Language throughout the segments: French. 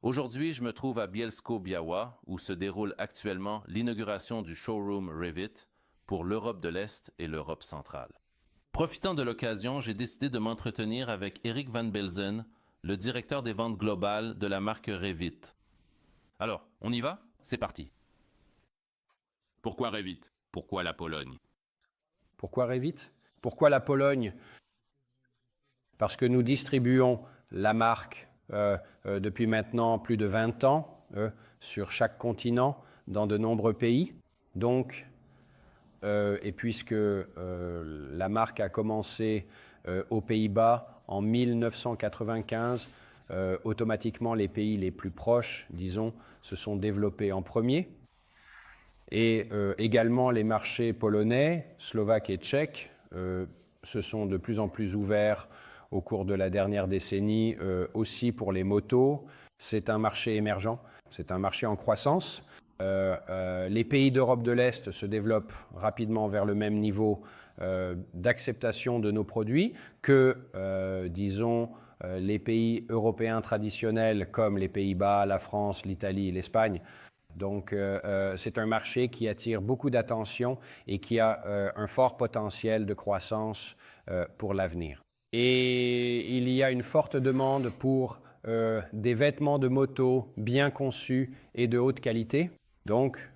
Aujourd'hui, je me trouve à Bielsko-Biała, où se déroule actuellement l'inauguration du showroom Revit pour l'Europe de l'Est et l'Europe centrale. Profitant de l'occasion, j'ai décidé de m'entretenir avec Eric Van Belzen, le directeur des ventes globales de la marque Revit. Alors, on y va? C'est parti. Pourquoi Revit? Pourquoi la Pologne? Pourquoi Revit? Pourquoi la Pologne? Parce que nous distribuons la marque depuis maintenant plus de 20 ans sur chaque continent, dans de nombreux pays. Donc, et puisque la marque a commencé aux Pays-Bas en 1995, automatiquement les pays les plus proches, disons, se sont développés en premier. Et également les marchés polonais, slovaques et tchèques se sont de plus en plus ouverts au cours de la dernière décennie, aussi pour les motos. C'est un marché émergent, c'est un marché en croissance. Les pays d'Europe de l'Est se développent rapidement vers le même niveau d'acceptation de nos produits que, disons, les pays européens traditionnels comme les Pays-Bas, la France, l'Italie, l'Espagne. Donc, c'est un marché qui attire beaucoup d'attention et qui a un fort potentiel de croissance pour l'avenir. Et il y a une forte demande pour des vêtements de moto bien conçus et de haute qualité. Donc,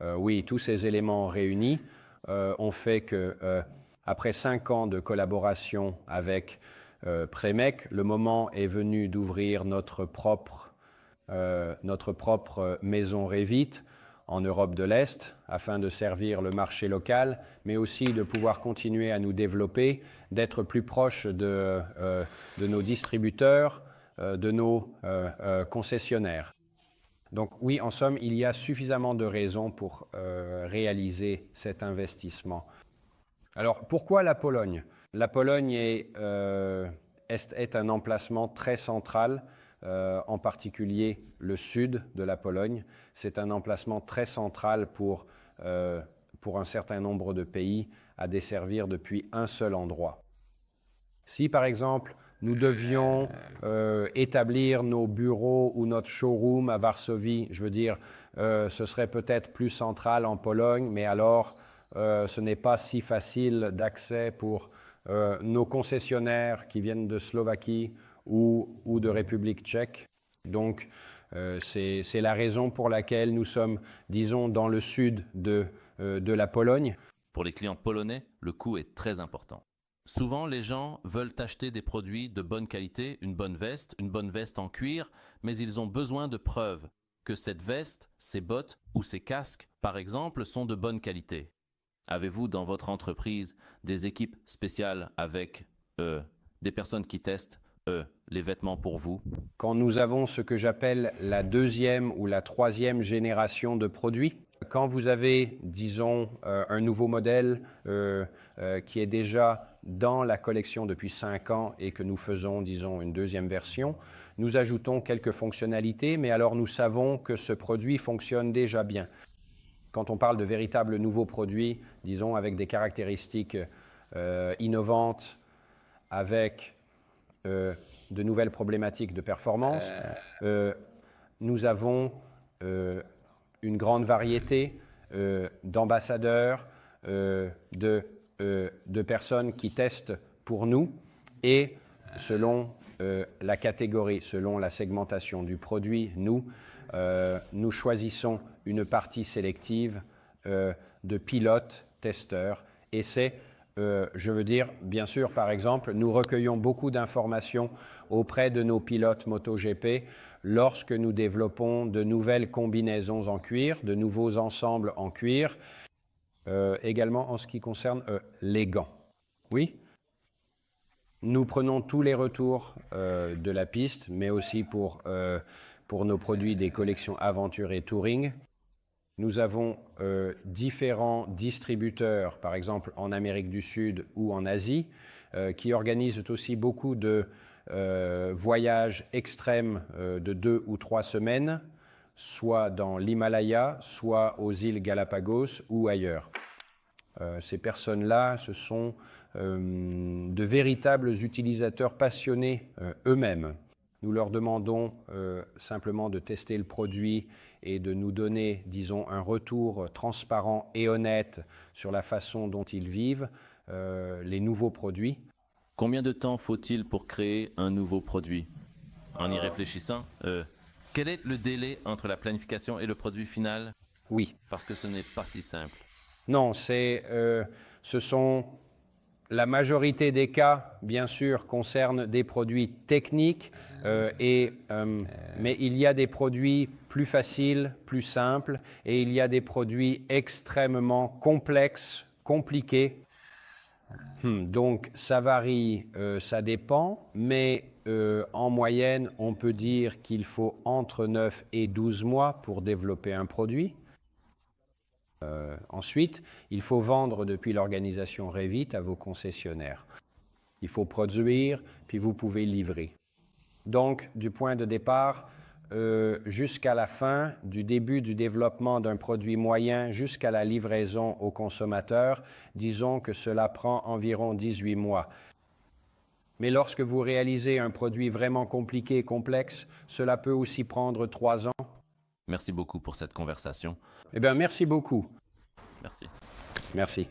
oui, tous ces éléments réunis ont fait que, après 5 ans de collaboration avec Premec, le moment est venu d'ouvrir notre propre maison Revit en Europe de l'Est afin de servir le marché local, mais aussi de pouvoir continuer à nous développer, d'être plus proche de nos distributeurs, de nos concessionnaires. Donc oui, en somme, il y a suffisamment de raisons pour réaliser cet investissement. Alors pourquoi la Pologne? La Pologne est un emplacement très central, en particulier le sud de la Pologne. C'est un emplacement très central pour un certain nombre de pays à desservir depuis un seul endroit. Si par exemple nous devions établir nos bureaux ou notre showroom à Varsovie, je veux dire, ce serait peut-être plus central en Pologne, mais alors ce n'est pas si facile d'accès pour nos concessionnaires qui viennent de Slovaquie ou de République tchèque. Donc, c'est la raison pour laquelle nous sommes, disons, dans le sud de la Pologne. Pour les clients polonais, le coût est très important. Souvent, les gens veulent acheter des produits de bonne qualité, une bonne veste en cuir, mais ils ont besoin de preuves que cette veste, ces bottes ou ces casques, par exemple, sont de bonne qualité. Avez-vous dans votre entreprise des équipes spéciales avec des personnes qui testent les vêtements pour vous? Quand nous avons ce que j'appelle la deuxième ou la troisième génération de produits, quand vous avez, disons, un nouveau modèle qui est déjà dans la collection depuis 5 ans et que nous faisons, disons, une deuxième version, nous ajoutons quelques fonctionnalités, mais alors nous savons que ce produit fonctionne déjà bien. Quand on parle de véritables nouveaux produits, disons, avec des caractéristiques innovantes, avec de nouvelles problématiques de performance, nous avons une grande variété d'ambassadeurs, de personnes qui testent pour nous et selon la catégorie, selon la segmentation du produit, nous choisissons une partie sélective de pilotes, testeurs et c'est je veux dire, bien sûr, par exemple, nous recueillons beaucoup d'informations auprès de nos pilotes MotoGP lorsque nous développons de nouvelles combinaisons en cuir, de nouveaux ensembles en cuir, également en ce qui concerne les gants. Oui. Nous prenons tous les retours de la piste, mais aussi pour nos produits des collections Aventure et Touring. Nous avons différents distributeurs, par exemple en Amérique du Sud ou en Asie, qui organisent aussi beaucoup de voyages extrêmes de 2 ou 3 semaines, soit dans l'Himalaya, soit aux îles Galapagos ou ailleurs. Ces personnes-là, ce sont de véritables utilisateurs passionnés eux-mêmes. Nous leur demandons simplement de tester le produit et de nous donner, disons, un retour transparent et honnête sur la façon dont ils vivent les nouveaux produits. Combien de temps faut-il pour créer un nouveau produit? En y réfléchissant, quel est le délai entre la planification et le produit final? Oui. Parce que ce n'est pas si simple. Non, ce sont la majorité des cas, bien sûr, concernent des produits techniques, mais il y a des produits plus faciles, plus simples, et il y a des produits extrêmement complexes, compliqués. Donc ça varie, ça dépend, mais en moyenne, on peut dire qu'il faut entre 9 et 12 mois pour développer un produit. Ensuite, il faut vendre depuis l'organisation Revit à vos concessionnaires. Il faut produire, puis vous pouvez livrer. Donc, du point de départ jusqu'à la fin, du début du développement d'un produit moyen jusqu'à la livraison au consommateur, disons que cela prend environ 18 mois. Mais lorsque vous réalisez un produit vraiment compliqué et complexe, cela peut aussi prendre 3 ans. Merci beaucoup pour cette conversation. Eh bien, merci beaucoup. Merci. Merci.